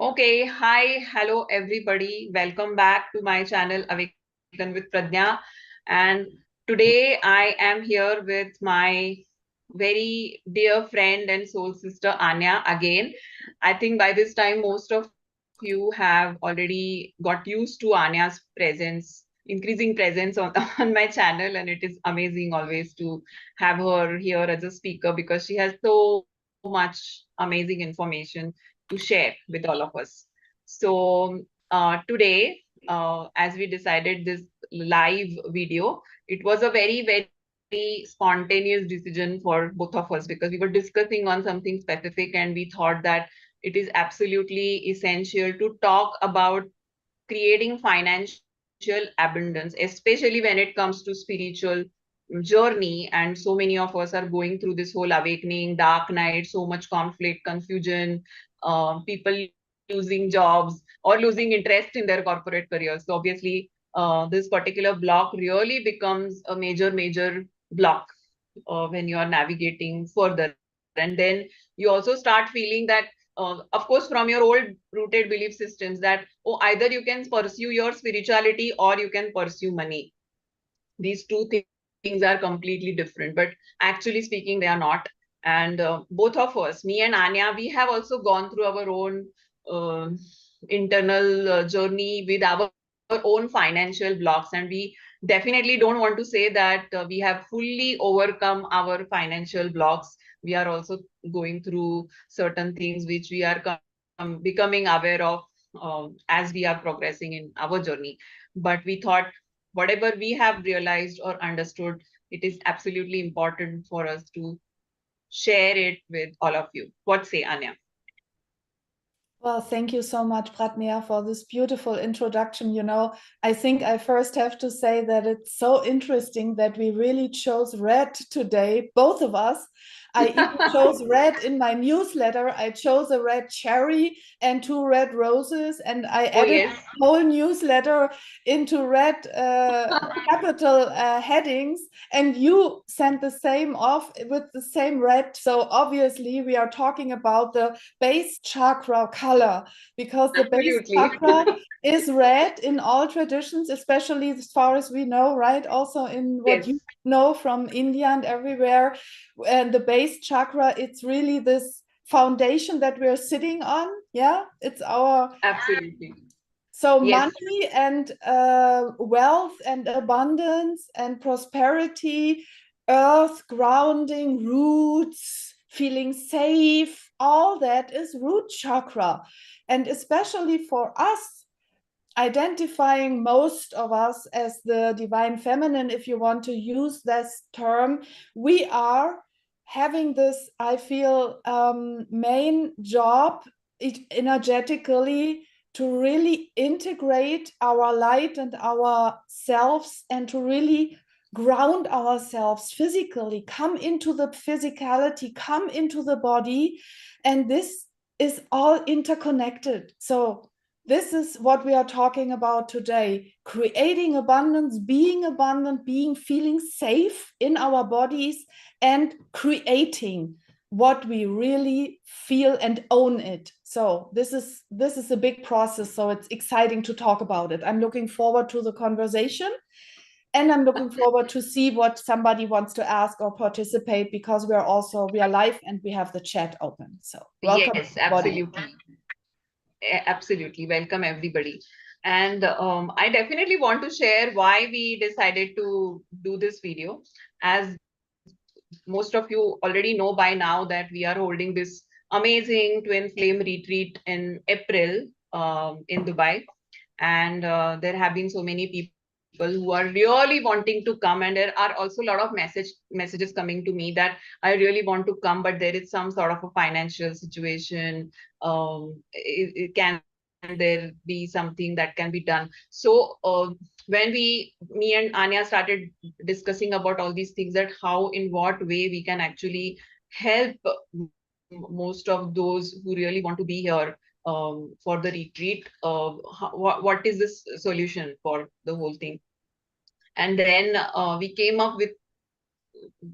Okay, hi, hello everybody. Welcome back to my channel Awaken with Pradnya. And today I am here with my very dear friend and soul sister Anya again. I think by this time most of you have already got used to Anya's presence, increasing presence on, on my channel, and it is amazing always to have her here as a speaker because she has so much amazing information to share with all of us. So today, as we decided this live video, it was a very spontaneous decision for both of us because we were discussing on something specific and we thought that it is absolutely essential to talk about creating financial abundance, especially when it comes to spiritual journey. And so many of us are going through this whole awakening, dark night, so much conflict, confusion, people losing jobs or losing interest in their corporate careers. So obviously, this particular block really becomes a major block when you are navigating further. And then you also start feeling that, of course, from your old rooted belief systems, that, oh, either you can pursue your spirituality or you can pursue money. These two things are completely different, but actually speaking, they are not. And both of us, me and Anya, we have also gone through our own uh, internal journey with our own financial blocks, and we definitely don't want to say that we have fully overcome our financial blocks. We are also going through certain things which we are becoming aware of as we are progressing in our journey. But we thought whatever we have realized or understood, it is absolutely important for us to share it with all of you. What say, Anya? Well, thank you so much, Pradnya, for this beautiful introduction. I think I first have to say that it's so interesting that we really chose red today, both of us. I even chose red in my newsletter. I chose a red cherry and two red roses, and I Oh, added yes. the whole newsletter into red capital headings, and you sent the same off with the same red. So obviously, we are talking about the base chakra color, because the base Absolutely. chakra is red in all traditions, especially as far as we know, right? Also in what Yes, you know from India and everywhere. And the base chakra, it's really this foundation that we're sitting on. Yeah, it's our absolutely. so Yes, money and wealth and abundance and prosperity, earth grounding, roots, feeling safe, all that is root chakra. And especially for us, identifying most of us as the divine feminine, if you want to use this term, we are having this, I feel, main job energetically to really integrate our light and ourselves and to really ground ourselves physically, come into the physicality, come into the body. And this is all interconnected. So this is what we are talking about today: creating abundance, being feeling safe in our bodies, and creating what we really feel and own it. So this is a big process, so it's exciting to talk about it. I'm looking forward to the conversation, and I'm looking forward to see what somebody wants to ask or participate, because we are live and we have the chat open. So welcome yes, everybody. absolutely. Absolutely. Welcome, everybody. And I definitely want to share why we decided to do this video. As most of you already know by now, that we are holding this amazing twin flame retreat in April in Dubai. And there have been so many people who are really wanting to come, and there are also a lot of messages coming to me that I really want to come, but there is some sort of a financial situation. Can there be something that can be done? So when me and Anya started discussing about all these things, that how, in what way we can actually help most of those who really want to be here for the retreat. What is this solution for the whole thing? And then we came up with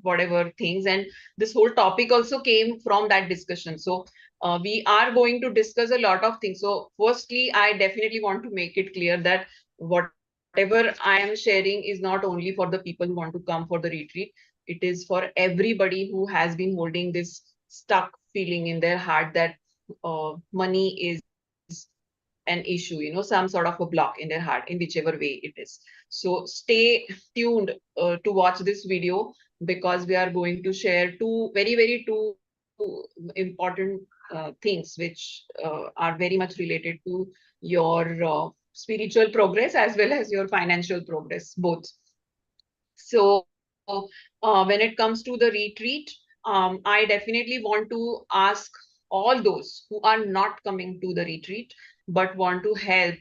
whatever things. And this whole topic also came from that discussion. So we are going to discuss a lot of things. So firstly, I definitely want to make it clear that whatever I am sharing is not only for the people who want to come for the retreat. It is for everybody who has been holding this stuck feeling in their heart that money is an issue, some sort of a block in their heart, in whichever way it is. So stay tuned to watch this video, because we are going to share two important things which are very much related to your spiritual progress as well as your financial progress, both. So when it comes to the retreat, I definitely want to ask all those who are not coming to the retreat but want to help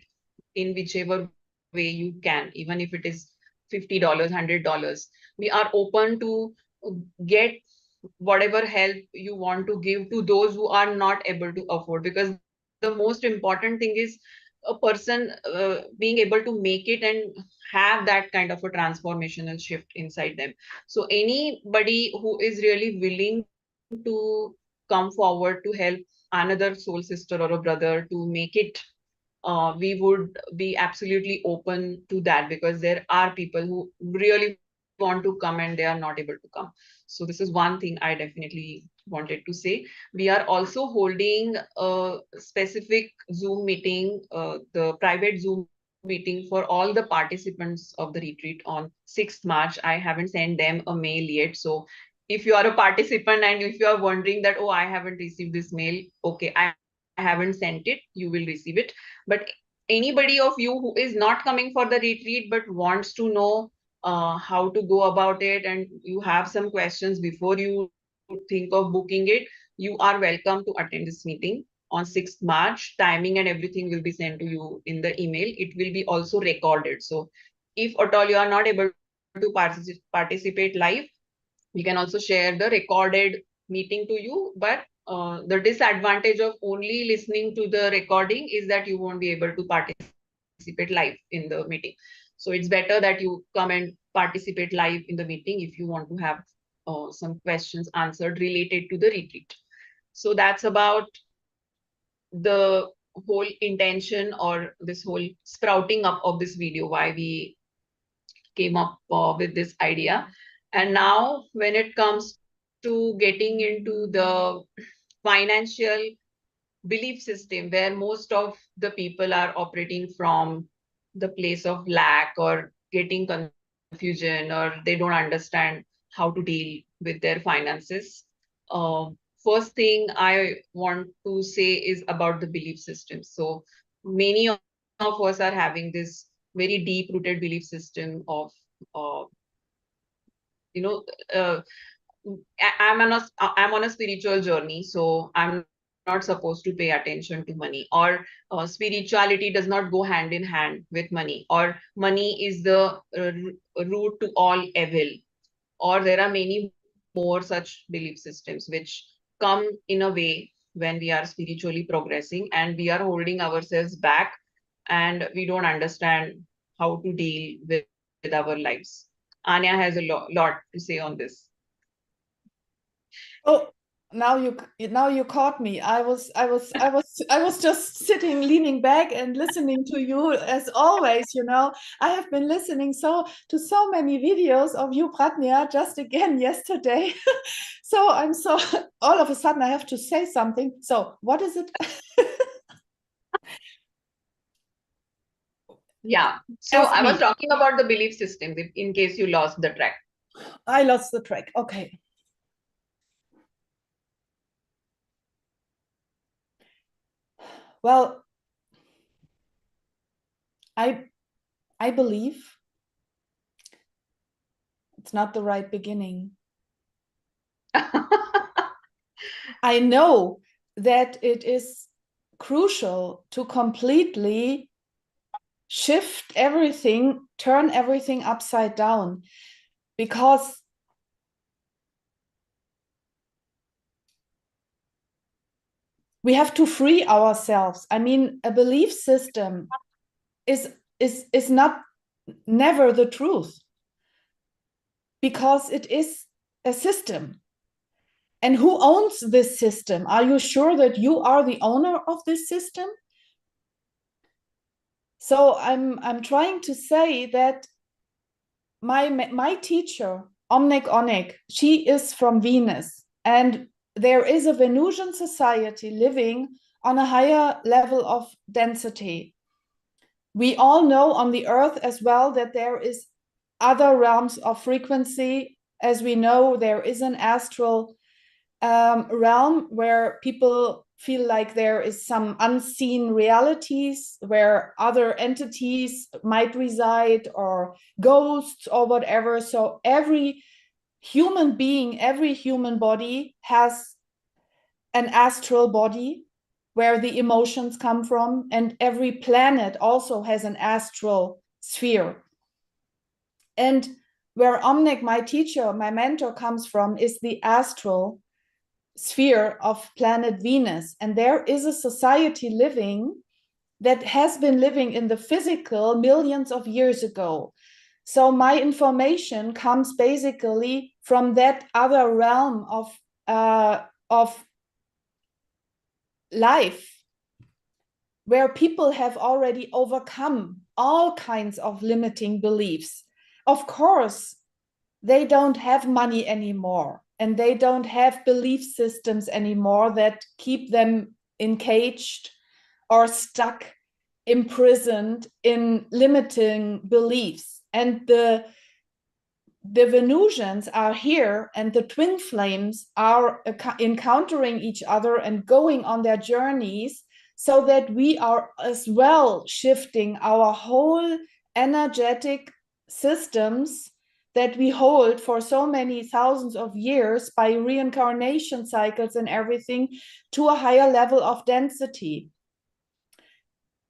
in whichever way you can, even if it is $50, $100. We are open to get whatever help you want to give to those who are not able to afford, because the most important thing is a person being able to make it and have that kind of a transformational shift inside them. So anybody who is really willing to come forward to help another soul sister or a brother to make it, we would be absolutely open to that, because there are people who really want to come and they are not able to come. So this is one thing I definitely wanted to say. We are also holding a specific Zoom meeting, the private Zoom meeting for all the participants of the retreat on 6th March. I haven't sent them a mail yet. So if you are a participant and if you are wondering that, oh, I haven't received this mail, okay, I haven't sent it, you will receive it. But anybody of you who is not coming for the retreat but wants to know how to go about it, and you have some questions before you think of booking it, you are welcome to attend this meeting on 6th March. Timing and everything will be sent to you in the email. It will be also recorded. So if at all you are not able to participate live, we can also share the recorded meeting to you. But the disadvantage of only listening to the recording is that you won't be able to participate live in the meeting. So it's better that you come and participate live in the meeting if you want to have some questions answered related to the retreat. So that's about the whole intention, or this whole sprouting up of this video, why we came up with this idea. And now, when it comes to getting into the financial belief system, where most of the people are operating from the place of lack or getting confusion, or they don't understand how to deal with their finances. First thing I want to say is about the belief system. So many of us are having this very deep rooted belief system of uh, you know uh, I'm on a spiritual journey, so I'm not supposed to pay attention to money, or spirituality does not go hand in hand with money, or money is the root to all evil, or there are many more such belief systems which come in a way when we are spiritually progressing and we are holding ourselves back, and we don't understand how to deal with our lives. Anya has a lot to say on this. Oh, now you caught me. I was just sitting, leaning back and listening to you as always, you know. I have been listening to so many videos of you, Pradnya, just again yesterday. So I'm so all of a sudden I have to say something. So what is it? Yeah. So Ask I was me. talking about the belief system, in case you lost the track. I lost the track. Okay. Well, I I believe it's not the right beginning. I know that it is crucial to completely shift everything, turn everything upside down, because we have to free ourselves. I mean, a belief system is not never the truth, because it is a system. And who owns this system? Are you sure that you are the owner of this system? So I'm trying to say that my teacher, Omnek Onek, she is from Venus. And there is a Venusian society living on a higher level of density. We all know on the earth as well that there is other realms of frequency. As we know, there is an astral realm where people feel like there is some unseen realities where other entities might reside, or ghosts or whatever. So every human being, every human body has an astral body where the emotions come from, and every planet also has an astral sphere. And where Omnek, my teacher, my mentor, comes from is the astral sphere of planet Venus. And there is a society living that has been living in the physical millions of years ago. So my information comes basically from that other realm of life, where people have already overcome all kinds of limiting beliefs. Of course, they don't have money anymore, and they don't have belief systems anymore that keep them encaged or stuck, imprisoned in limiting beliefs. And the Venusians are here, and the twin flames are encountering each other and going on their journeys, so that we are as well shifting our whole energetic systems that we hold for so many thousands of years by reincarnation cycles and everything to a higher level of density.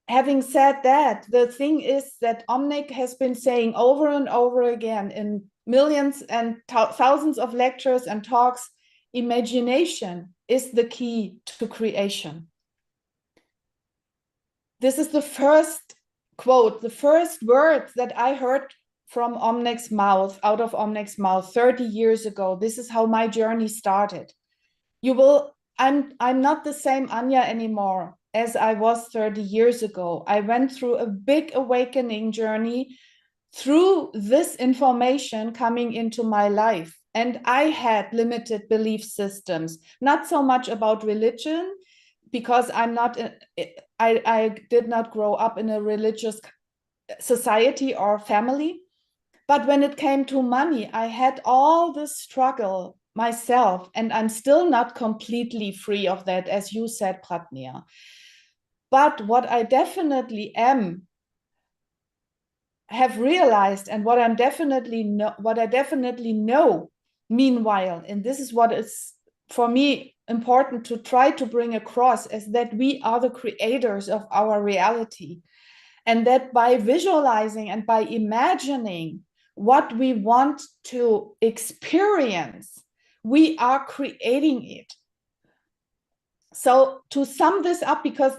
Having said that, the thing is that Omnek has been saying over and over again in millions and thousands of lectures and talks, imagination is the key to creation. This is the first quote, the first words that I heard from Omnek's mouth, out of Omnek's mouth 30 years ago. This is how my journey started. I'm not the same Anja anymore as I was 30 years ago. I went through a big awakening journey through this information coming into my life. And I had limited belief systems, not so much about religion, because I did not grow up in a religious society or family. But when it came to money, I had all this struggle myself, and I'm still not completely free of that, as you said, Pradnya. But what I definitely have realized, and what I definitely know, meanwhile, and this is what is for me important to try to bring across, is that we are the creators of our reality, and that by visualizing and by imagining what we want to experience, we are creating it. So to sum this up, because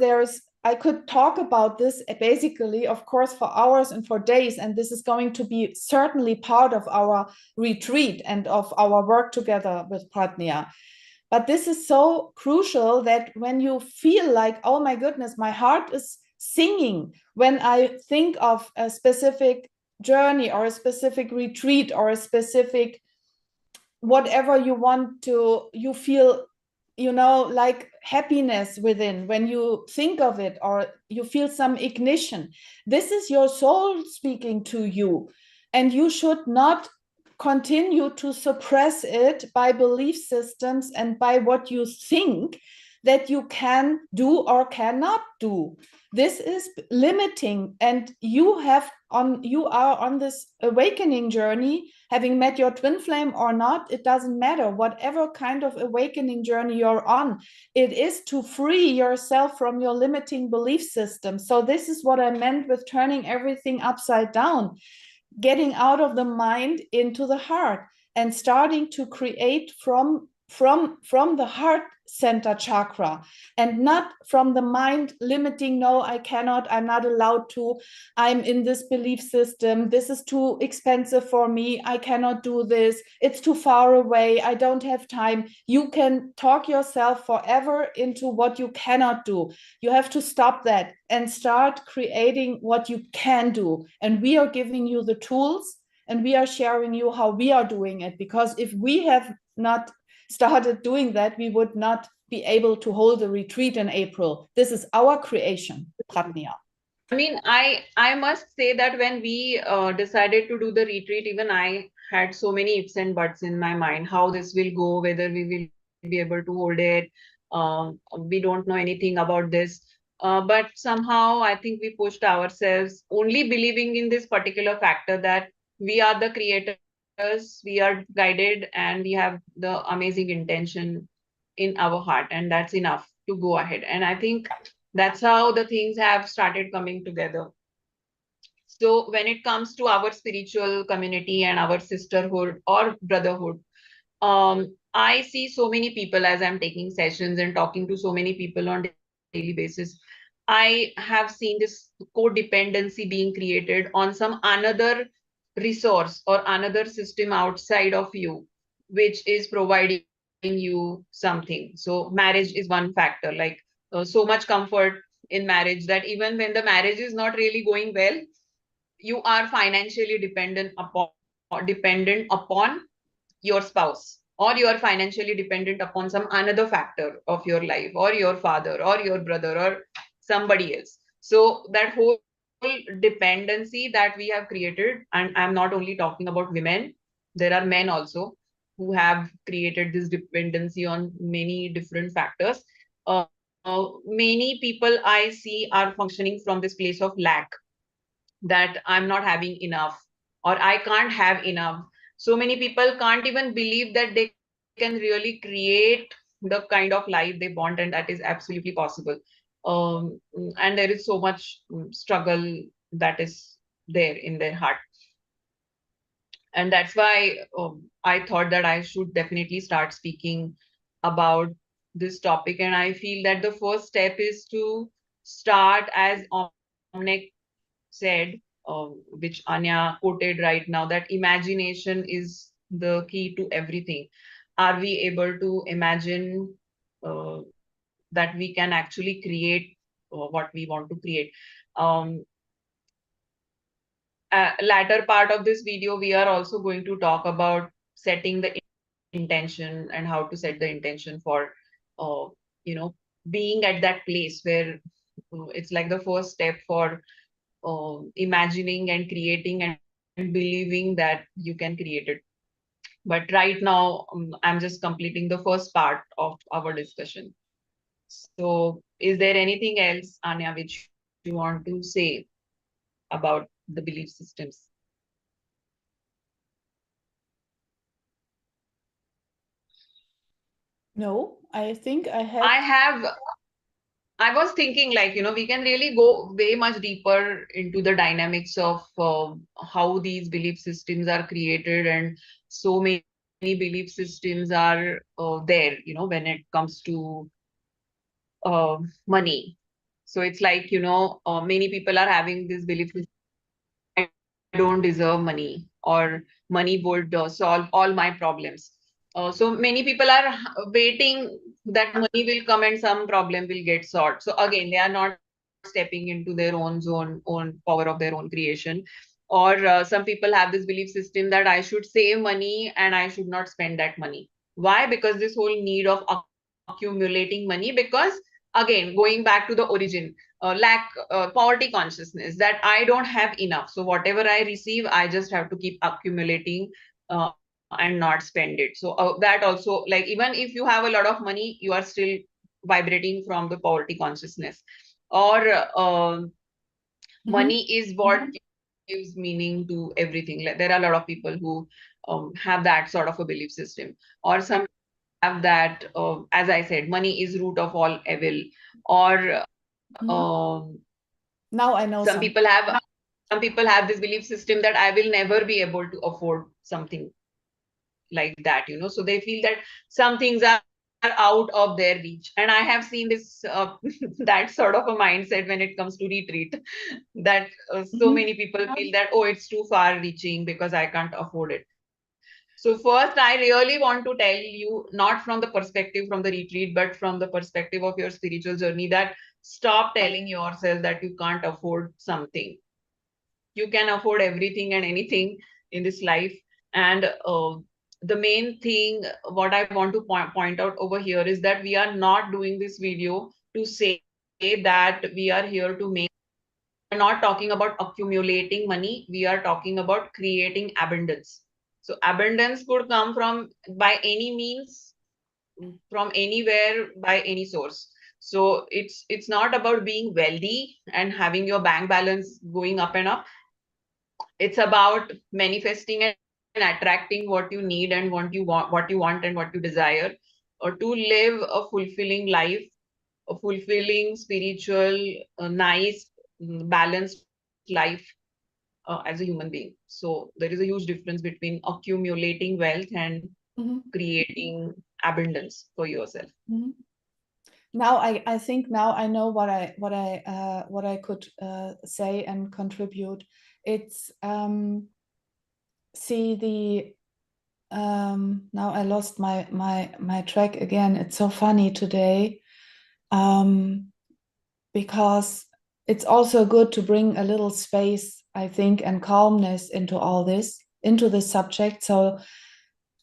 I could talk about this basically, of course, for hours and for days, and this is going to be certainly part of our retreat and of our work together with Pradnya. But this is so crucial that when you feel like, oh my goodness, my heart is singing when I think of a specific journey or a specific retreat or a specific whatever you feel, like happiness within when you think of it, or you feel some ignition. This is your soul speaking to you, and you should not continue to suppress it by belief systems and by what you think that you can do or cannot do. This is limiting, and you are on this awakening journey, having met your twin flame or not. It doesn't matter. Whatever kind of awakening journey you're on, it is to free yourself from your limiting belief system. So this is what I meant with turning everything upside down, getting out of the mind into the heart and starting to create from from the heart center chakra, and not from the mind limiting, no, I cannot, I'm not allowed to, I'm in this belief system, this is too expensive for me, I cannot do this, it's too far away, I don't have time. You can talk yourself forever into what you cannot do. You have to stop that and start creating what you can do, and we are giving you the tools, and we are sharing you how we are doing it, because if we have not started doing that, we would not be able to hold a retreat in April. This is our creation, Pradnya. I mean, I must say that when we decided to do the retreat, even I had so many ifs and buts in my mind, how this will go, whether we will be able to hold it. We don't know anything about this. But somehow I think we pushed ourselves, only believing in this particular factor that we are the creators, we are guided, and we have the amazing intention in our heart, and that's enough to go ahead. And I think that's how the things have started coming together. So when it comes to our spiritual community and our sisterhood or brotherhood, I see so many people as I'm taking sessions and talking to so many people on daily basis. I have seen this codependency being created on some another resource or another system outside of you, which is providing you something. So marriage is one factor, like so much comfort in marriage that even when the marriage is not really going well, you are financially dependent upon your spouse, or you are financially dependent upon some another factor of your life, or your father or your brother or somebody else. So that whole dependency that we have created, and I'm not only talking about women, there are men also who have created this dependency on many different factors. Many people I see are functioning from this place of lack, that I'm not having enough, or I can't have enough. So many people can't even believe that they can really create the kind of life they want, and that is absolutely possible. And there is so much struggle that is there in their heart. And that's why I thought that I should definitely start speaking about this topic. And I feel that the first step is to start, as Omnek said, which Anya quoted right now, that imagination is the key to everything. Are we able to imagine that we can actually create what we want to create? Um, Latter part of this video, we are also going to talk about setting the intention and how to set the intention for, uh, being at that place where it's like the first step for imagining and creating and believing that you can create it. But right now, I'm just completing the first part of our discussion. So, is there anything else, Anya, which you want to say about the belief systems? No, I think I had. I have I was thinking, like, we can really go way much deeper into the dynamics of how these belief systems are created, and so many belief systems are there, when it comes to money. So it's like, many people are having this belief system, I don't deserve money, or money would solve all my problems. So many people are waiting that money will come and some problem will get solved. So again, they are not stepping into their own power of their own creation. Or some people have this belief system that I should save money and I should not spend that money. Why? Because this whole need of accumulating money, because again, going back to the origin, lack, poverty consciousness, that I don't have enough. So whatever I receive, I just have to keep accumulating and not spend it. So that also, like, even if you have a lot of money, you are still vibrating from the poverty consciousness. Or Mhm. money is what gives meaning to everything. Like, there are a lot of people who have that sort of a belief system. Or some have that, as I said, money is root of all evil. Or Mhm. Now I know some some. people have this belief system that I will never be able to afford something. like that, you know. So they feel that some things are out of their reach. And I have seen this that sort of a mindset when it comes to retreat, that so Mhm. many people feel that, oh, it's too far reaching because I can't afford it. So first, I really want to tell you, not from the perspective from the retreat, but from the perspective of your spiritual journey, that stop telling yourself that you can't afford something. You can afford everything and anything in this life. And the main thing what I want to point out over here is that we are not doing this video to say that we are here to make, we are not talking about accumulating money, we are talking about creating abundance. So abundance could come from by any means, from anywhere, by any source. So it's not about being wealthy and having your bank balance going up and up. It's about manifesting and attracting what you need and what you want and what you desire, or to live a fulfilling life, a fulfilling spiritual, nice, balanced life as a human being. So there is a huge difference between accumulating wealth and Mhm. creating abundance for yourself. Mhm. Now I think now I know what I could say and contribute. It's see the now I lost my track again. It's so funny today, um, because it's also good to bring a little space, I think, and calmness into all this, into this subject. So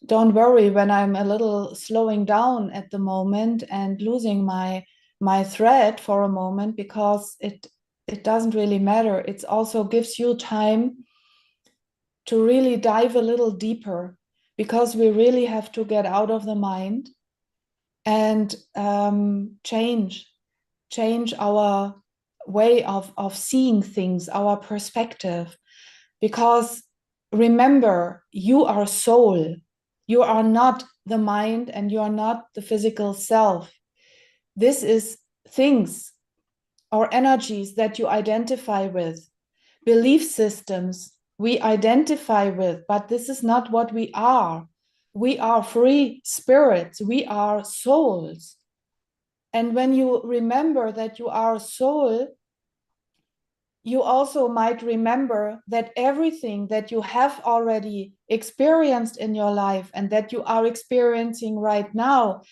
don't worry when I'm a little slowing down at the moment and losing my thread for a moment, because it doesn't really matter. It also gives you time to really dive a little deeper, because we really have to get out of the mind and change our way of seeing things, our perspective. Because remember, you are soul. You are not the mind and you are not the physical self. This is things or energies that you identify with, belief systems we identify with, but this is not what we are. We are free spirits, we are souls. And when you remember that you are a soul, you also might remember that everything that you have already experienced in your life and that you are experiencing right now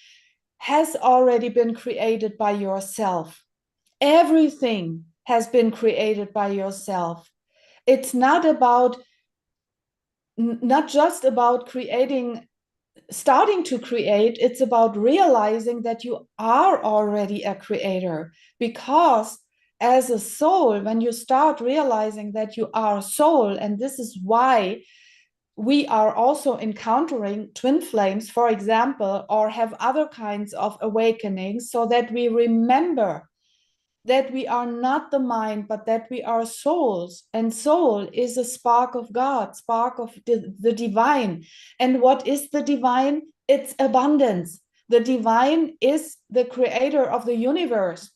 has already been created by yourself. Everything has been created by yourself. It's not about, not just about creating, starting to create, it's about realizing that you are already a creator. Because as a soul, when you start realizing that you are a soul, and this is why we are also encountering twin flames, for example, or have other kinds of awakenings, so that we remember that we are not the mind, but that we are souls. And soul is a spark of God, spark of the divine. And what is the divine? It's abundance. The divine is the creator of the universe.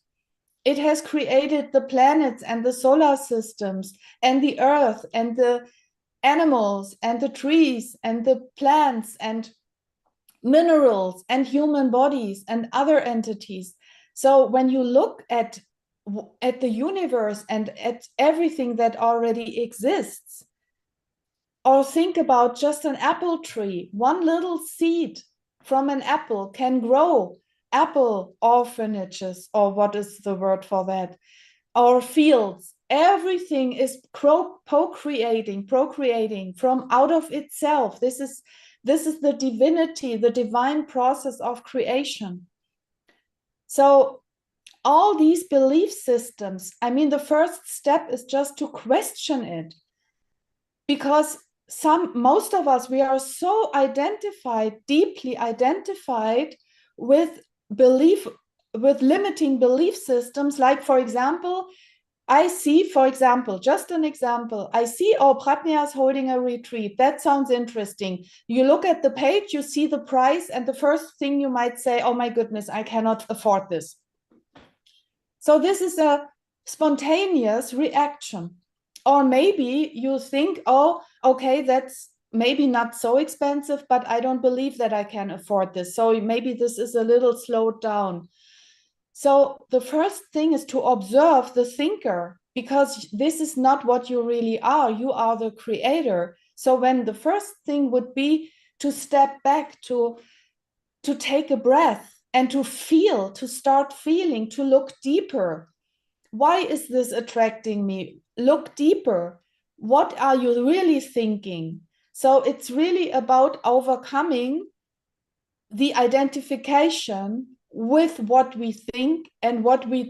It has created the planets and the solar systems and the earth and the animals and the trees and the plants and minerals and human bodies and other entities. So when you look at the universe and at everything that already exists, or think about just an apple tree, one little seed from an apple can grow apple orphanages, or what is the word for that, or fields. Everything is procreating from out of itself. This is the divinity, the divine process of creation. So all these belief systems, I mean, the first step is just to question it. Because most of us, we are so identified, deeply identified with belief, with limiting belief systems. Like, for example, I see, for example, just an example, I see, oh, Pradnya is holding a retreat. That sounds interesting. You look at the page, you see the price, and the first thing you might say, oh my goodness, I cannot afford this. So this is a spontaneous reaction. Or maybe you think, oh, okay, that's maybe not so expensive, but I don't believe that I can afford this. So maybe this is a little slowed down. So the first thing is to observe the thinker, because this is not what you really are. You are the creator. So when the first thing would be to step back, to take a breath and to feel, to start feeling, to look deeper. Why is this attracting me? Look deeper. What are you really thinking? So it's really about overcoming the identification with what we think and what we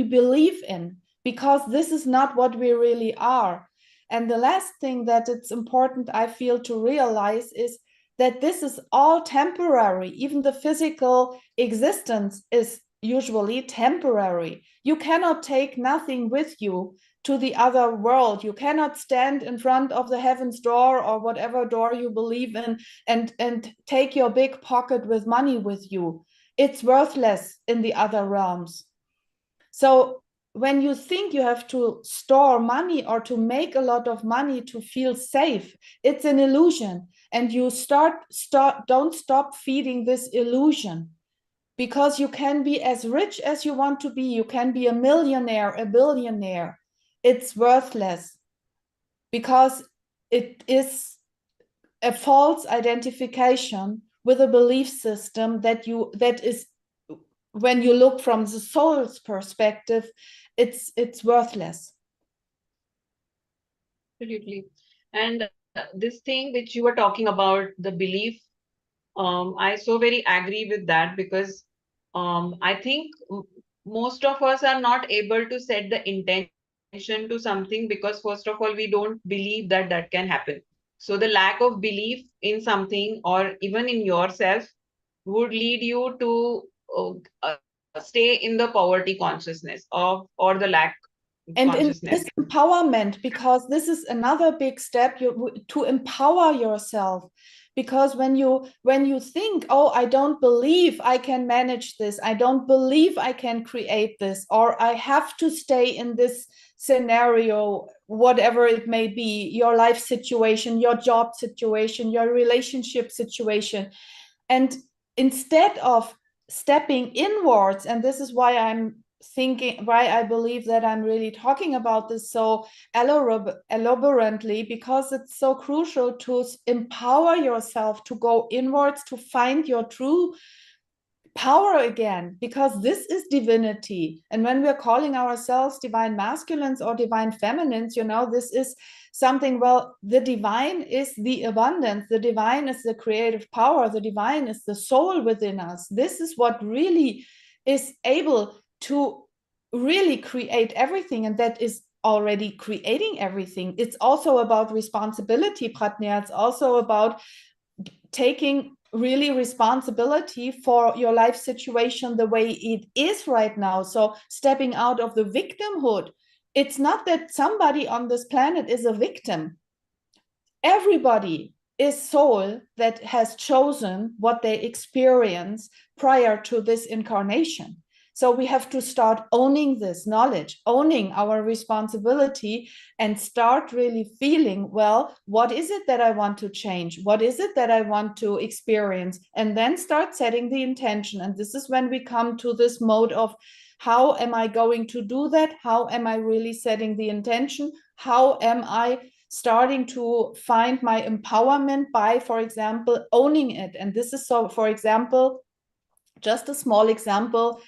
believe in, because this is not what we really are. And the last thing that it's important, I feel, to realize is that this is all temporary. Even the physical existence is usually temporary. You cannot take nothing with you to the other world. You cannot stand in front of the heaven's door or whatever door you believe in and take your big pocket with money with you. It's worthless in the other realms. So when you think you have to store money or to make a lot of money to feel safe, it's an illusion. And you don't stop feeding this illusion, because you can be as rich as you want to be. You can be a millionaire, a billionaire. It's worthless, because it is a false identification with a belief system that is, when you look from the soul's perspective, it's worthless. Absolutely. And this thing which you were talking about, the belief, I so very agree with that, because I think most of us are not able to set the intention to something, because first of all, we don't believe that that can happen. So the lack of belief in something or even in yourself would lead you to stay in the poverty consciousness or the lack And in consciousness. this empowerment, because this is another big step, to empower yourself. Because when you think, oh, I don't believe I can manage this, I don't believe I can create this, or I have to stay in this scenario, whatever it may be, your life situation, your job situation, your relationship situation, and instead of stepping inwards, and this is why I believe that I'm really talking about this so elaborately, because it's so crucial to empower yourself to go inwards, to find your true power again, because this is divinity. And when we're calling ourselves divine masculines or divine feminines, this is something, well, the divine is the abundance, the divine is the creative power, the divine is the soul within us. This is what really is able to really create everything, and that is already creating everything. It's also about responsibility, Pradnya. It's also about taking really responsibility for your life situation the way it is right now. So stepping out of the victimhood. It's not that somebody on this planet is a victim. Everybody is soul that has chosen what they experience prior to this incarnation. So we have to start owning this knowledge, owning our responsibility, and start really feeling, well, what is it that I want to change? What is it that I want to experience? And then start setting the intention. And this is when we come to this mode of, how am I going to do that? How am I really setting the intention? How am I starting to find my empowerment by, for example, owning it? And this is, so, for example, just a small example,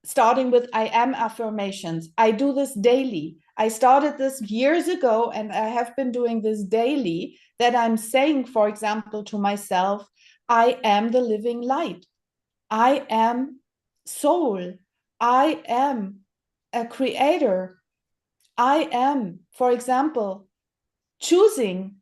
starting with I am affirmations. I do this daily. I started this years ago, and I have been doing this daily, that I'm saying, for example, to myself, I am the living light. I am soul. I am a creator. I am, for example, choosing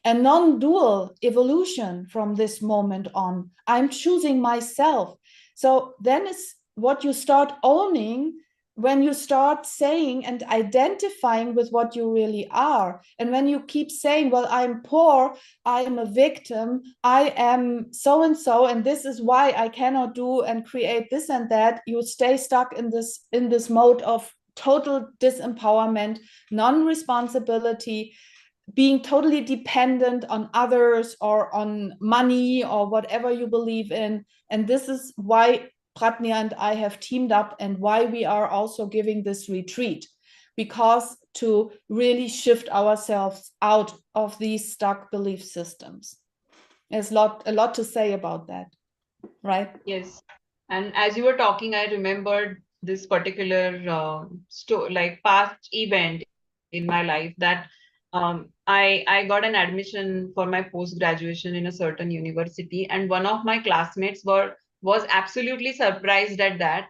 a non-dual evolution from this moment on. I'm choosing myself. So then it's what you start owning when you start saying and identifying with what you really are. And when you keep saying, well, I'm poor, I am a victim, I am so and so, and this is why I cannot do and create this and that, you stay stuck in this mode of total disempowerment, non-responsibility, being totally dependent on others or on money or whatever you believe in. And this is why Pradnya and I have teamed up, and why we are also giving this retreat, because to really shift ourselves out of these stuck belief systems. There's a lot to say about that, right? Yes. And as you were talking, I remembered this particular like past event in my life that I got an admission for my post graduation in a certain university, and one of my classmates was absolutely surprised at that,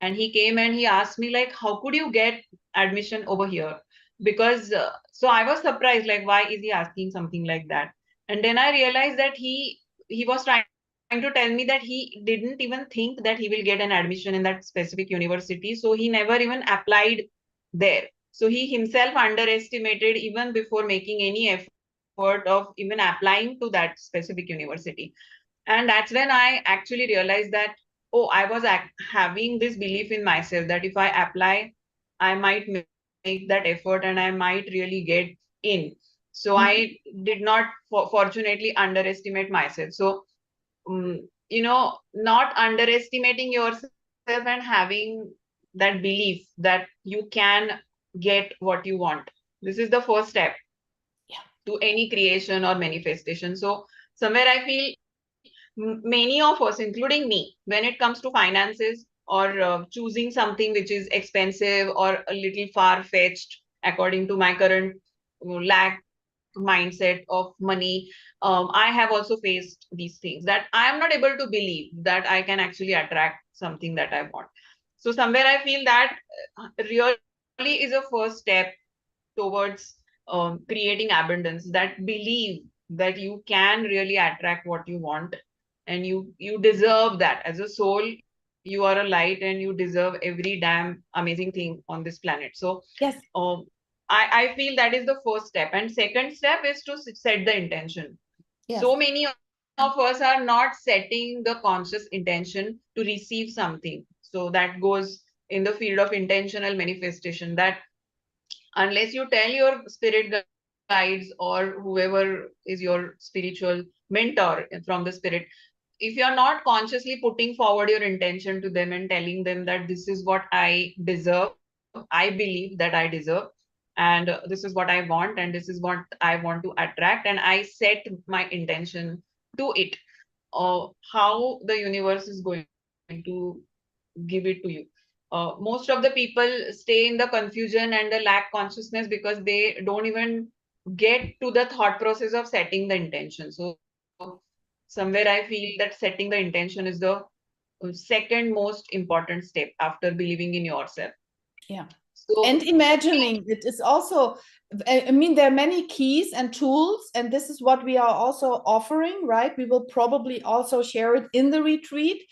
and he came and he asked me like, how could you get admission over here? Because so I was surprised, like, why is he asking something like that? And then I realized that he was trying to tell me that he didn't even think that he will get an admission in that specific university, so he never even applied there. So he himself underestimated even before making any effort of even applying to that specific university. And that's when I actually realized that, oh, I was having this belief in myself that if I apply, I might make that effort and I might really get in. So I Mhm. did not fortunately underestimate myself. So not underestimating yourself and having that belief that you can get what you want. This is the first step Yeah. to any creation or manifestation. So somewhere I feel many of us, including me, when it comes to finances or choosing something which is expensive or a little far fetched according to my current lack mindset of money, I have also faced these things that I am not able to believe that I can actually attract something that I want. So somewhere I feel that really is a first step towards creating abundance, that believe that you can really attract what you want, and you deserve that. As a soul, you are a light and you deserve every damn amazing thing on this planet. So Yes. um, I feel that is the first step. And second step is to set the intention. Yes. So many of us are not setting the conscious intention to receive something. So that goes in the field of intentional manifestation, that unless you tell your spirit guides or whoever is your spiritual mentor from the spirit, if you're not consciously putting forward your intention to them and telling them that this is what I deserve, I believe that I deserve, and this is what I want, and this is what I want to attract, and I set my intention to it, how the universe is going to give it to you. Most of the people stay in the confusion and the lack consciousness because they don't even get to the thought process of setting the intention. So somewhere I feel that setting the intention is the second most important step after believing in yourself. Yeah. So And imagining it is also, I mean, there are many keys and tools, and this is what we are also offering, right? We will probably also share it in the retreat.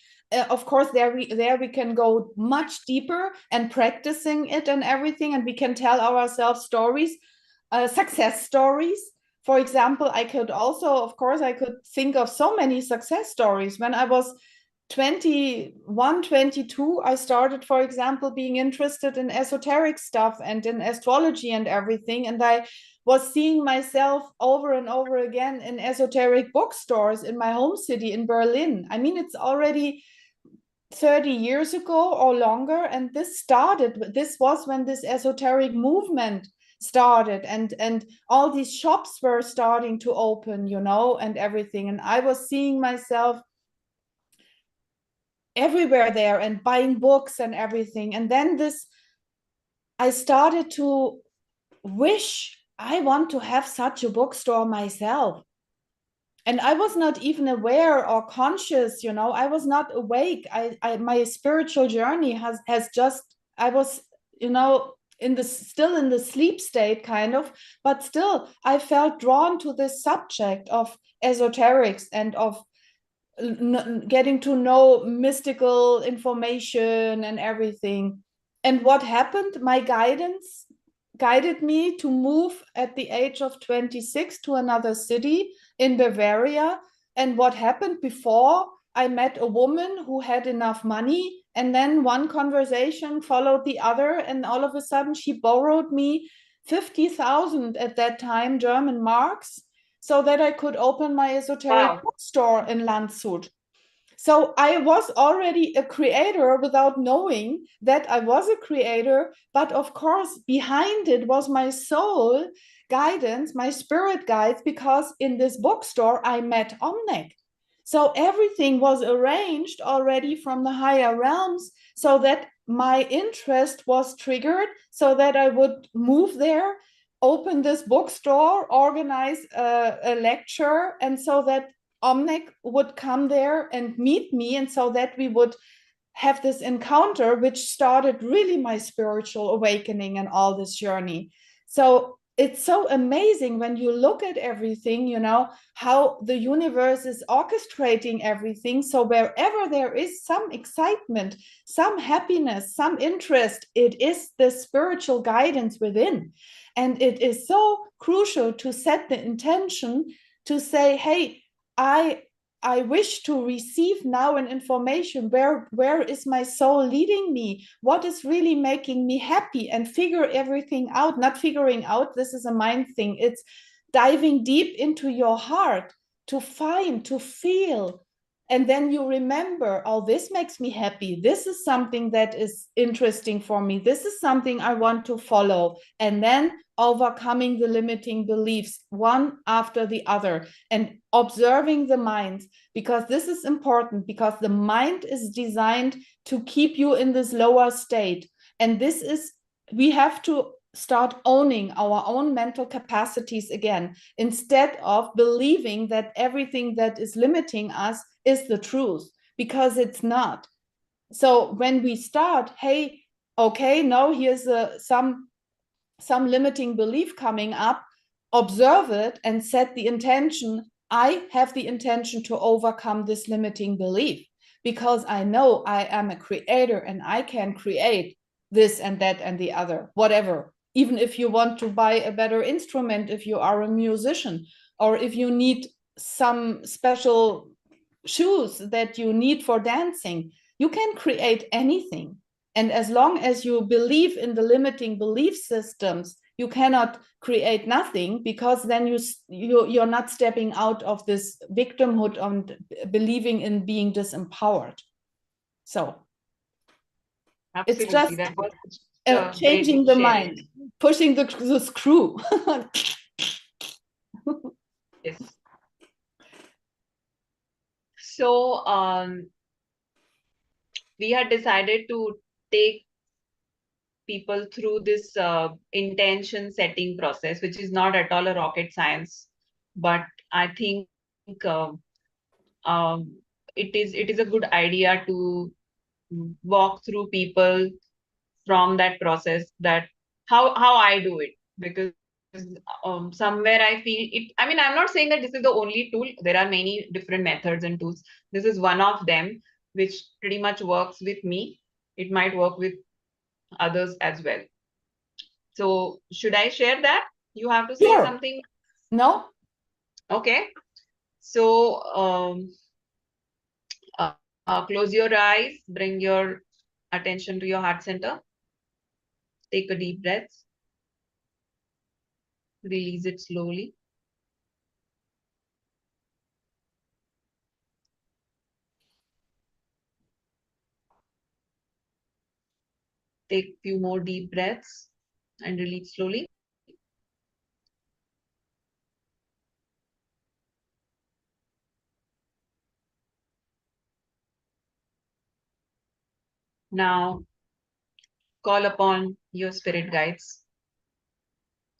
Of course, there we can go much deeper and practicing it and everything, and we can tell ourselves stories, success stories. For example, I could also, of course, I could think of so many success stories. When I was 21, 22, I started, for example, being interested in esoteric stuff and in astrology and everything. And I was seeing myself over and over again in esoteric bookstores in my home city in Berlin. I mean, it's already 30 years ago or longer. And this was when this esoteric movement started, and all these shops were starting to open, and everything. And I was seeing myself everywhere there and buying books and everything. And then I started to wish I want to have such a bookstore myself. And I was not even aware or conscious, I was not awake. My spiritual journey has just, I was, still in the sleep state kind of, but still I felt drawn to this subject of esoterics and of getting to know mystical information and everything. And what happened? My guidance guided me to move at the age of 26 to another city in Bavaria. And what happened before? I met a woman who had enough money, and then one conversation followed the other, and all of a sudden she borrowed me 50,000 at that time German marks, so that I could open my esoteric bookstore in Landshut. So I was already a creator without knowing that I was a creator. But of course, behind it was my soul guidance, my spirit guides, because in this bookstore I met Omnek. So everything was arranged already from the higher realms, so that my interest was triggered, so that I would move there, open this bookstore, organize a lecture, and so that Omnek would come there and meet me, and so that we would have this encounter, which started really my spiritual awakening and all this journey. So it's so amazing when you look at everything, you know, how the universe is orchestrating everything. So wherever there is some excitement, some happiness, some interest, it is the spiritual guidance within. And it is so crucial to set the intention to say, hey, I wish to receive now an information. Where is my soul leading me? What is really making me happy? And figure everything out. Not figuring out, this is a mind thing. It's diving deep into your heart to find, to feel. And then you remember, oh, this makes me happy. This is something that is interesting for me. This is something I want to follow. And then overcoming the limiting beliefs one after the other, and observing the mind, because this is important, because the mind is designed to keep you in this lower state. And this is, we have to start owning our own mental capacities again, instead of believing that everything that is limiting us is the truth, because it's not. So when we start, hey, okay, now here's some limiting belief coming up, observe it and set the intention. I have the intention to overcome this limiting belief, because I know I am a creator and I can create this and that and the other, whatever. Even if you want to buy a better instrument, if you are a musician, or if you need some special shoes that you need for dancing, you can create anything. And as long as you believe in the limiting belief systems, you cannot create nothing, because then you're not stepping out of this victimhood and believing in being disempowered. So Absolutely. it's just That was changing the mind, pushing the screw. Yes. So we had decided to take people through this intention setting process, which is not at all a rocket science, but I think um, it is a good idea to walk through people from that process, that how I do it, because somewhere I feel it. I mean, I'm not saying that this is the only tool. There are many different methods and tools. This is one of them, which pretty much works with me. It might work with others as well. So should I share that? You have to say Sure. something. No? Okay. So close your eyes, bring your attention to your heart center. Take a deep breath. Release it slowly. Take few more deep breaths and release slowly. Now call upon your spirit guides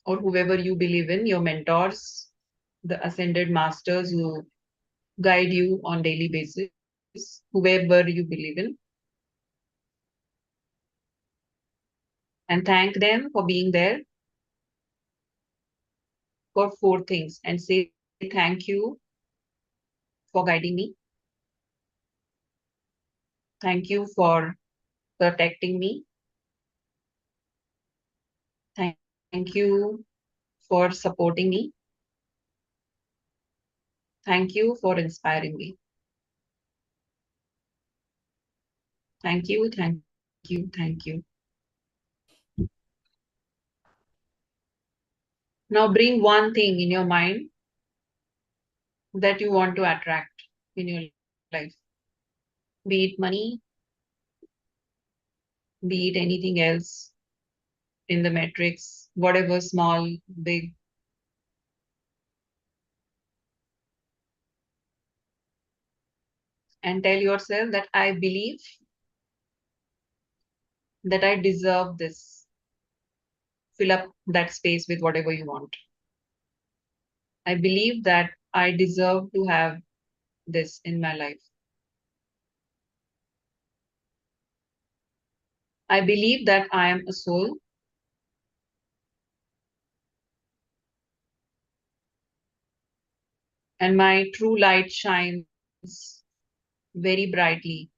or whoever you believe in, your mentors, the ascended masters who guide you on daily basis, whoever you believe in, and thank them for being there for four things, and say thank you for guiding me. Thank you for protecting me. Thank you for supporting me. Thank you for inspiring me. Thank you, thank you, thank you. Now bring one thing in your mind that you want to attract in your life. Be it money, be it anything else in the matrix, whatever, small, big. And tell yourself that I believe that I deserve this. Fill up that space with whatever you want. I believe that I deserve to have this in my life. I believe that I am a soul and my true light shines very brightly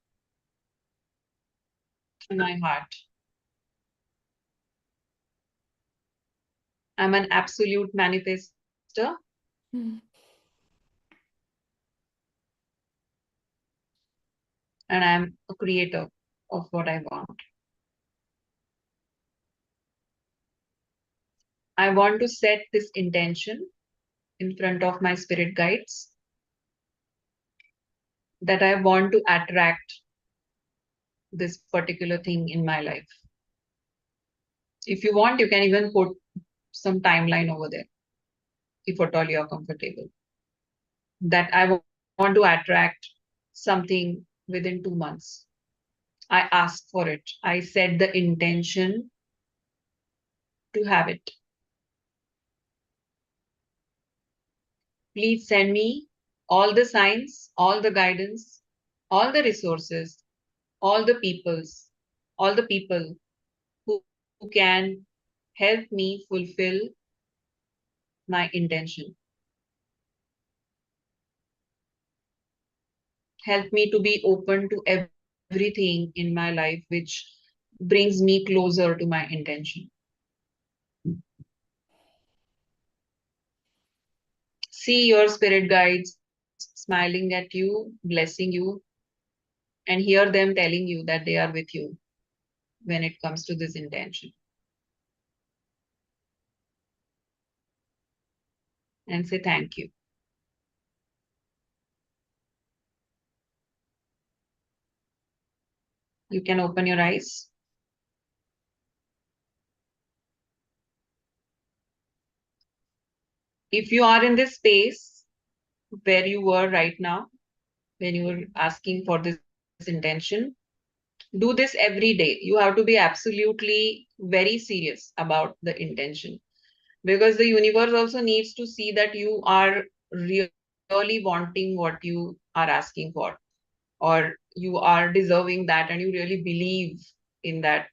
in my heart. I'm an absolute manifester Mm. and I'm a creator of what I want. I want to set this intention in front of my spirit guides that I want to attract this particular thing in my life. If you want, you can even put some timeline over there, if at all you're comfortable. That I want to attract something within 2 months. I ask for it. I set the intention to have it. Please send me all the signs, all the guidance, all the resources, all the people who can help me fulfill my intention. Help me to be open to everything in my life which brings me closer to my intention. See your spirit guides smiling at you, blessing you, and hear them telling you that they are with you when it comes to this intention. And say thank you. You can open your eyes. If you are in this space where you were right now, when you were asking for this intention, do this every day. You have to be absolutely very serious about the intention because the universe also needs to see that you are really wanting what you are asking for, or you are deserving that and you really believe in that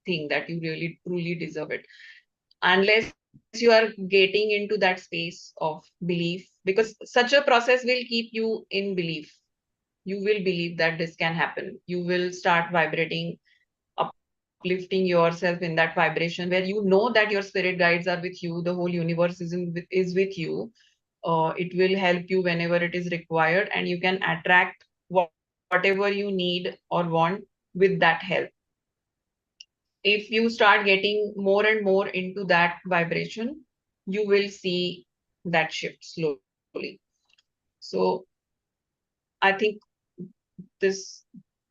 thing, that you really truly deserve it. Unless you are getting into that space of belief, because such a process will keep you in belief. You will believe that this can happen. You will start vibrating, uplifting yourself in that vibration where you know that your spirit guides are with you, the whole universe is with you. It will help you whenever it is required, and you can attract whatever you need or want with that help. If you start getting more and more into that vibration, you will see that shift slowly. So I think this,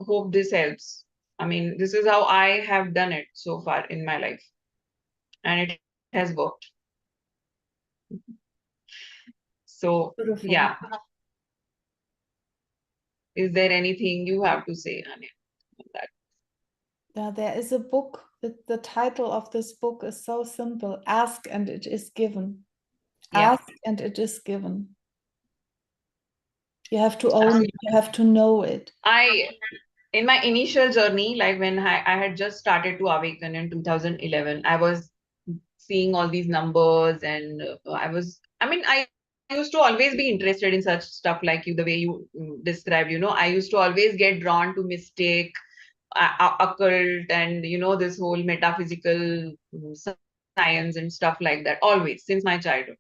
hope this helps. I mean, this is how I have done it so far in my life, and it has worked. So, yeah. Beautiful. Is there anything you have to say, Anya, on that? Yeah, there is a book. The title of this book is so simple: Ask and it is given. Yeah. Ask and it is given. You have to own it, you have to know it. I, in my initial journey, like when I had just started to awaken in 2011, I was seeing all these numbers, and I mean, I used to always be interested in such stuff like you, the way you described, I used to always get drawn to mystic, occult, and this whole metaphysical science and stuff like that, always since my childhood.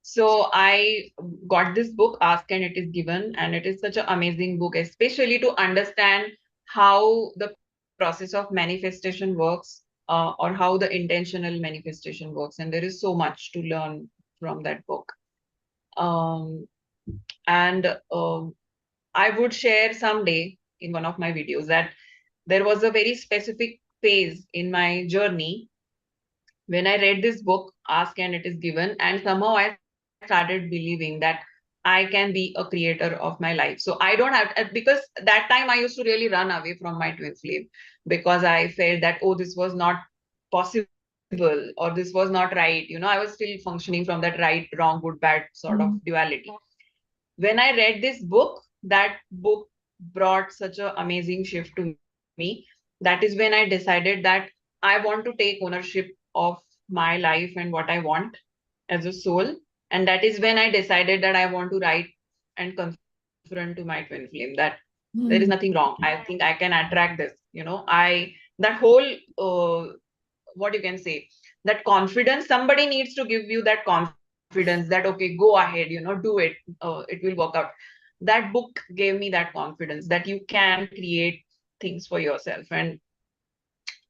So I got this book, Ask and It Is Given, and it is such an amazing book, especially to understand how the process of manifestation works. or how the intentional manifestation works. And there is so much to learn from that book. Um, and I would share someday in one of my videos that there was a very specific phase in my journey when I read this book, Ask and It Is Given, and somehow I started believing that I can be a creator of my life. So I don't have, because that time I used to really run away from my twin flame because I felt that, oh, this was not possible or this was not right. I was still functioning from that right, wrong, good, bad sort of Mm. duality. When I read this book, that book brought such an amazing shift to me. That is when I decided that I want to take ownership of my life and what I want as a soul. And that is when I decided that I want to write and confront to my twin flame that there is nothing Mm. wrong. I think I can attract this. That whole, what you can say, that confidence, somebody needs to give you that confidence that, okay, go ahead, do it, it will work out. That book gave me that confidence that you can create things for yourself. And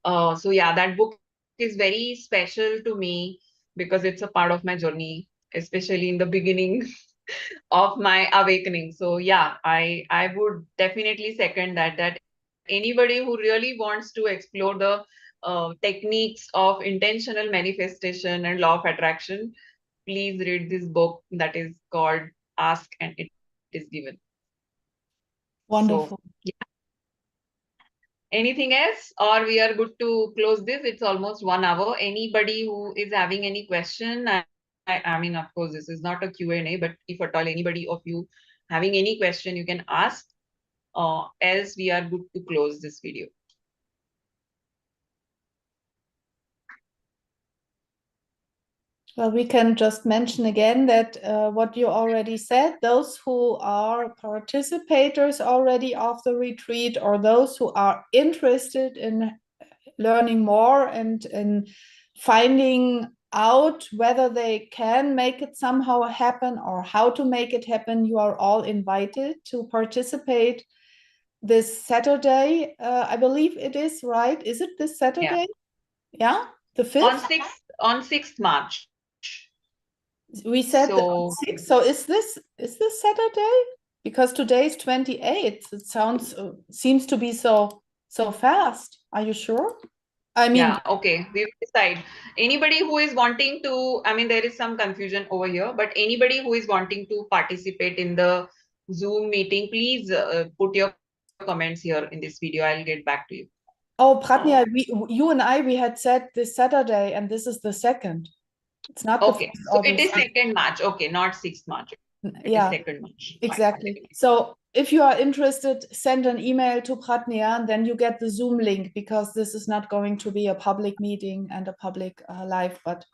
so yeah, that book is very special to me because it's a part of my journey, especially in the beginning of my awakening. So yeah, I would definitely second that anybody who really wants to explore the techniques of intentional manifestation and law of attraction, please read this book that is called Ask and It Is Given. So Wonderful. anything else, or we are good to close this? It's almost 1 hour. Anybody who is having any question? I mean, of course, this is not a Q&A, but if at all anybody of you having any question, you can ask. Else we are good to close this video. Well, we can just mention again that what you already said, those who are participators already of the retreat, or those who are interested in learning more and in finding out whether they can make it somehow happen or how to make it happen, you are all invited to participate this Saturday. I believe it is, right? Is it this Yeah. Saturday? Yeah, the On 5th? 6th March. We said So 6th. So is this Saturday? Because today is 28th. It sounds seems to be so fast. Are you sure? I mean, yeah, okay, we will decide. Anybody who is wanting to, I mean, there is some confusion over here, but anybody who is wanting to participate in the Zoom meeting, please put your comments here in this video. I'll get back to you. oh, Uh, Pradnya, you and I, we had said this Saturday, and this is the second. It's not the okay, 1st, so it is obviously. 2nd March. Okay, not 6th March. It is 2nd Yeah, March. Fine. exactly. So if you are interested, send an email to Pradnya, and then you get the Zoom link, because this is not going to be a public meeting and a public live, but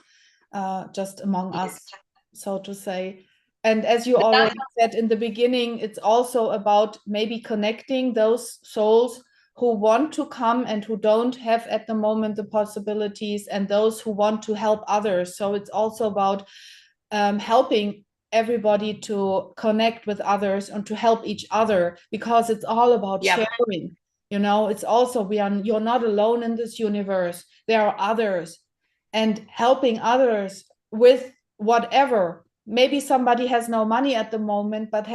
just among Yes. us, so to say. And as you Yeah, already said in the beginning, it's also about maybe connecting those souls who want to come and who don't have at the moment the possibilities, and those who want to help others. So it's also about helping everybody to connect with others and to help each other, because it's all about yeah, sharing. It's also, you're not alone in this universe. There are others, and helping others with whatever. Maybe somebody has no money at the moment, but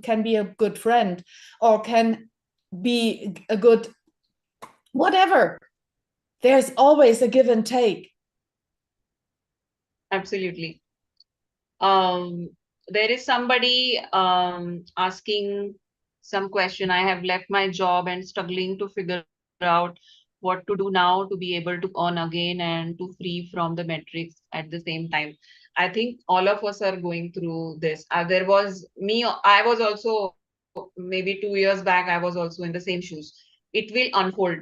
can be a good friend, or can be a good whatever. There's always a give and take. absolutely. There is somebody asking some question. I have left my job and struggling to figure out what to do now to be able to earn again and to free from the metrics at the same time. I think all of us are going through this. There was me, I was also, maybe 2 years back, I was also in the same shoes. It will unfold.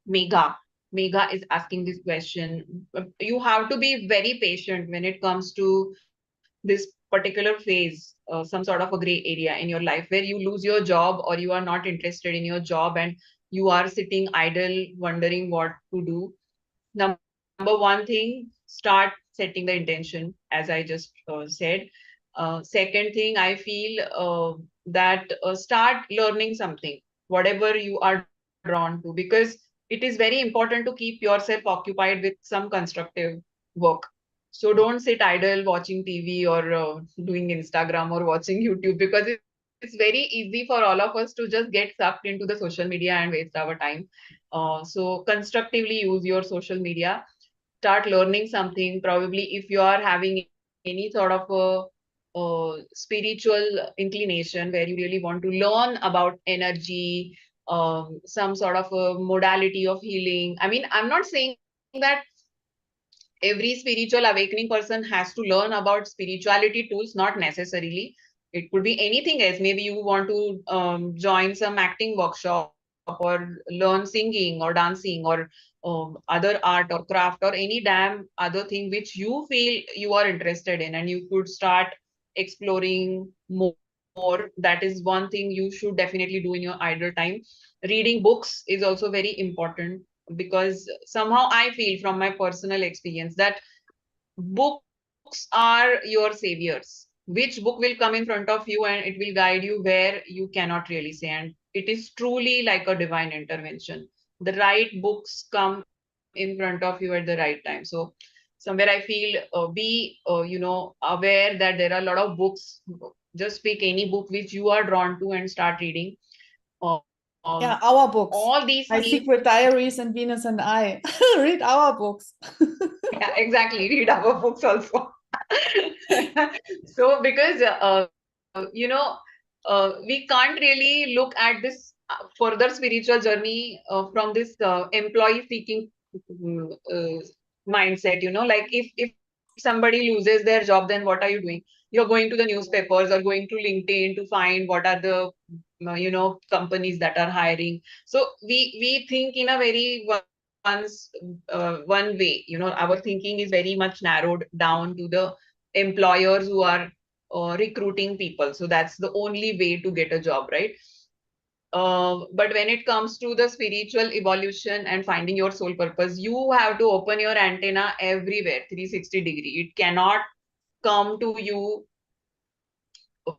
Megha is asking this question. You have to be very patient when it comes to this particular phase, some sort of a gray area in your life where you lose your job or you are not interested in your job and you are sitting idle wondering what to do. Number one thing, start setting the intention, as I just said. Second thing, I feel that start learning something, whatever you are drawn to, because it is very important to keep yourself occupied with some constructive work. So don't sit idle watching TV or doing Instagram or watching YouTube, because it's very easy for all of us to just get sucked into the social media and waste our time. So constructively use your social media, start learning something. Probably if you are having any sort of spiritual inclination where you really want to learn about energy, some sort of a modality of healing. I mean, I'm not saying that every spiritual awakening person has to learn about spirituality tools, not necessarily. It could be anything else. Maybe you want to join some acting workshop or learn singing or dancing or other art or craft or any damn other thing which you feel you are interested in, and you could start exploring more. That is one thing you should definitely do in your idle time. Reading books is also very important, because somehow I feel from my personal experience that books are your saviors. Which book will come in front of you and it will guide you where you cannot really say. And it is truly like a divine intervention. The right books come in front of you at the right time. So somewhere I feel aware that there are a lot of books. Just pick any book which you are drawn to and start reading. Yeah, our All these books. themes. My Secret Diaries and Venus and I. Read our books. Yeah, exactly. Read our books also. So, because we can't really look at this further spiritual journey from this employee seeking mindset. Like if somebody loses their job, then what are you doing? You're going to the newspapers or going to LinkedIn to find what are the companies that are hiring. So we think in a very one way. Our thinking is very much narrowed down to the employers who are recruiting people. So that's the only way to get a job, right? But when it comes to the spiritual evolution and finding your soul purpose, you have to open your antenna everywhere, 360 degree. It cannot come to you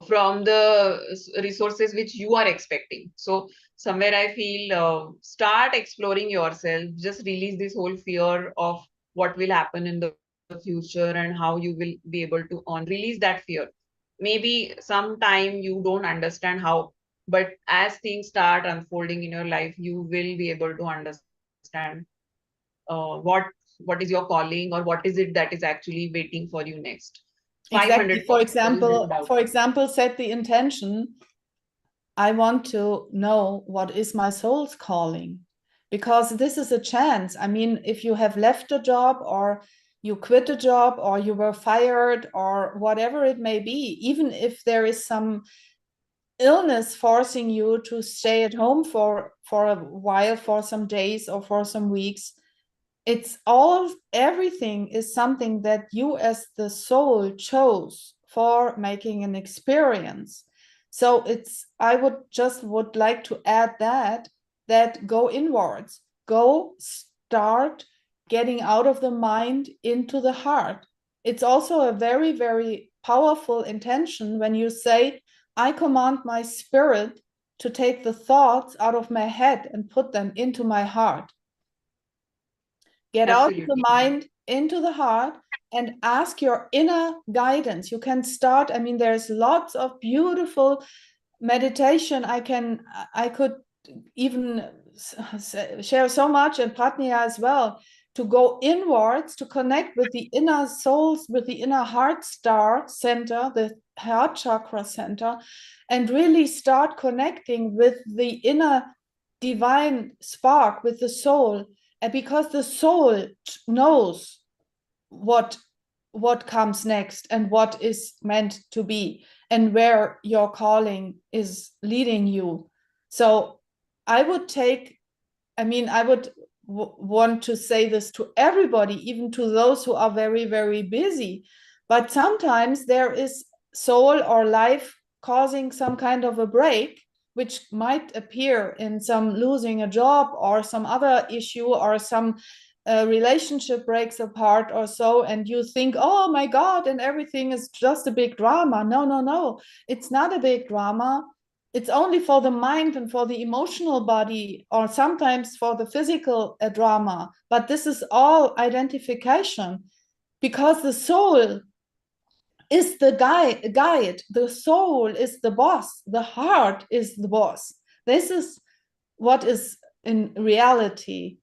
from the resources which you are expecting. So somewhere I feel, start exploring yourself, just release this whole fear of what will happen in the future and how you will be able to earn. Release that fear. Maybe sometime you don't understand how, but as things start unfolding in your life, you will be able to understand what is your calling, or what is it that is actually waiting for you next. Exactly. 500%, there is no doubt. For example, set the intention. I want to know what is my soul's calling, because this is a chance. I mean, if you have left a job or you quit a job or you were fired or whatever it may be, even if there is some illness forcing you to stay at home for a while, for some days or for some weeks, it's all, everything is something that you as the soul chose for making an experience. So it's, I would like to add that go inwards, go start getting out of the mind into the heart. It's also a very, very powerful intention when you say, I command my spirit to take the thoughts out of my head and put them into my heart. Get out of the Absolutely. mind into the heart and ask your inner guidance. You can start, I mean, there's lots of beautiful meditation. I could even share so much, and Pradnya as well, to go inwards, to connect with the inner souls, with the inner heart star center, the heart chakra center, and really start connecting with the inner divine spark, with the soul. And because the soul knows what comes next and what is meant to be and where your calling is leading you. So I would take, I mean, I would want to say this to everybody, even to those who are very, very busy. But sometimes there is soul or life causing some kind of a break, which might appear in some losing a job or some other issue or some relationship breaks apart or so, and you think, oh my God, and everything is just a big drama. No, no, no, it's not a big drama. It's only for the mind and for the emotional body, or sometimes for the physical drama. But this is all identification, because the soul is the guide. The soul is the boss. The heart is the boss. This is what is in reality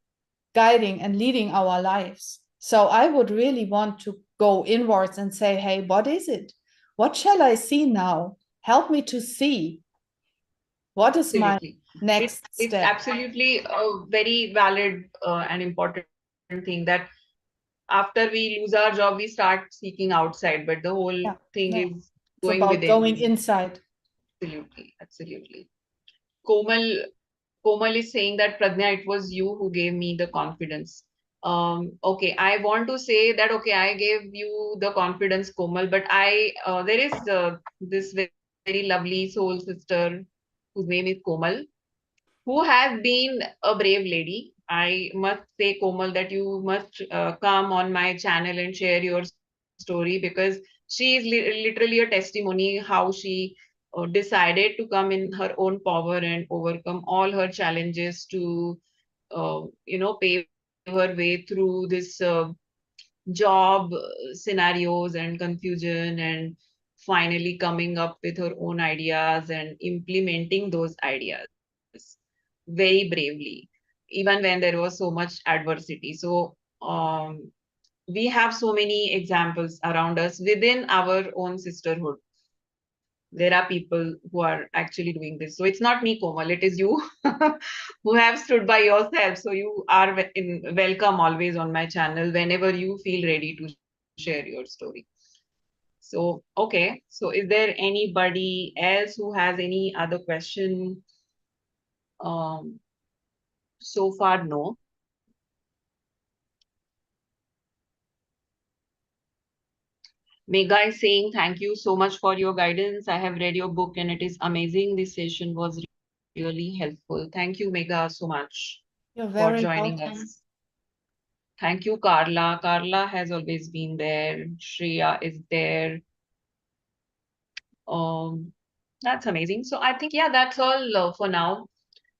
guiding and leading our lives. So I would really want to go inwards and say, hey, what is it? What shall I see now? Help me to see. What is my Absolutely. next It's step? absolutely a very valid and important thing that after we lose our job, we start seeking outside, but the whole Yeah, thing yeah. is It's going about within. going inside. Absolutely, absolutely. Komal, Komal is saying that Pradnya, it was you who gave me the confidence. Okay, I want to say that okay, I gave you the confidence, Komal, but there is this very lovely soul sister whose name is Komal, who has been a brave lady. I must say, Komal, that you must come on my channel and share your story because she is literally a testimony how she decided to come in her own power and overcome all her challenges to, pave her way through this job scenarios and confusion and finally coming up with her own ideas and implementing those ideas very bravely even when there was so much adversity. So we have so many examples around us within our own sisterhood. There are people who are actually doing this. So it's not me, Komal, it is you who have stood by yourself. So you are welcome always on my channel whenever you feel ready to share your story. So, okay. So is there anybody else who has any other question? Um, so far, no. Mega is saying, thank you so much for your guidance. I have read your book and it is amazing. This session was really helpful. Thank you, Mega, so much for You're joining very us. welcome. Thank you, Carla. Carla has always been there. Shreya is there. That's amazing. So I think, yeah, that's all for now.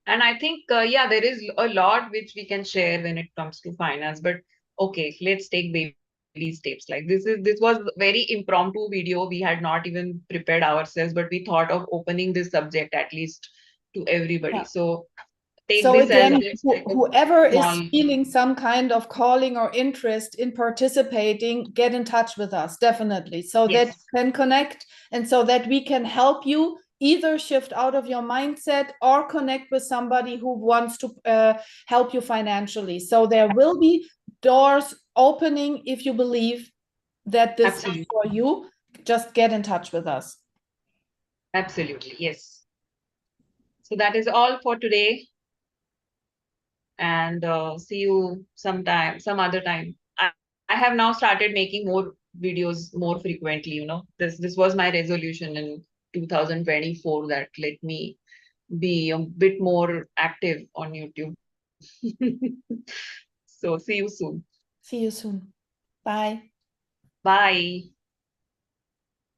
And I think, yeah, there is a lot which we can share when it comes to finance. But okay, let's take baby steps. Like this was very impromptu video. We had not even prepared ourselves, but we thought of opening this subject at least to everybody. Yeah. So take So this as again, just like a whoever is small. feeling some kind of calling or interest in participating, get in touch with us, definitely, so that Yes, you can connect and so that we can help you either shift out of your mindset or connect with somebody who wants to help you financially. So there will be doors opening if you believe that this is absolutely, for you. Just get in touch with us. absolutely, yes. So that is all for today, and see you sometime, some other time. I have now started making more videos more frequently. This was my resolution in 2024 that let me be a bit more active on YouTube. So see you soon. See you soon. Bye. Bye.